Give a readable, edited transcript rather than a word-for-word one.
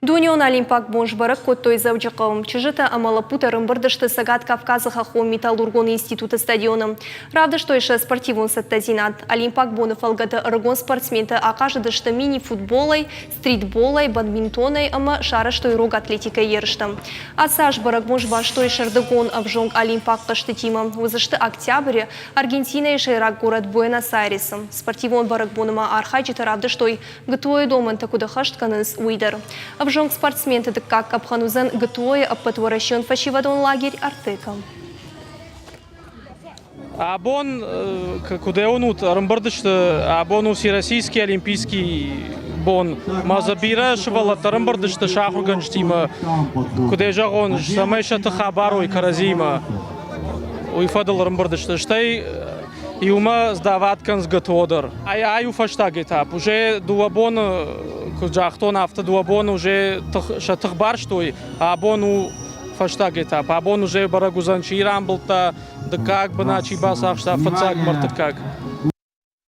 Дунион Олимпак бонжбарык коттой завжықым. Чыжыта амалапута рымбырдышты Сагат Кавказы хахом металлургон институты стадионы. Равда, что еще спортивон саттазинат. Олимпак бонов алгата рыгон спортсменты акажыдышты мини-футболой, стритболой, бадминтоной, ама шара, что и рог атлетика ерышты. Атсаш барак бонжбар, что и шардыгон авжонг Олимпак каштытима. Вызышты октябре Аргентина и шейрак город Буэнос-Айресом. Спортивон барак бонама архаджита равда, что и готовый домен такуда хаштканыс уйдер. Авжонг спортсменты как обханузан готовый обпотворощен фашивадон лагерь Артеком. Абон, куда он рамбардышты, абон всероссийский олимпийский бон мазабира швала рамбардышты шахурганштима, куда же он самый шаты хабару и каразима, уйфадал рамбардышты, штай и ума сдаваткан с готоводер. Аю фаштаг этап уже дуабон, куджахтон автодуабон уже шатахбар штой, абону фаштаг этап, абон уже барагузан чирам был та, да как бы начи басах штафацак мартакак.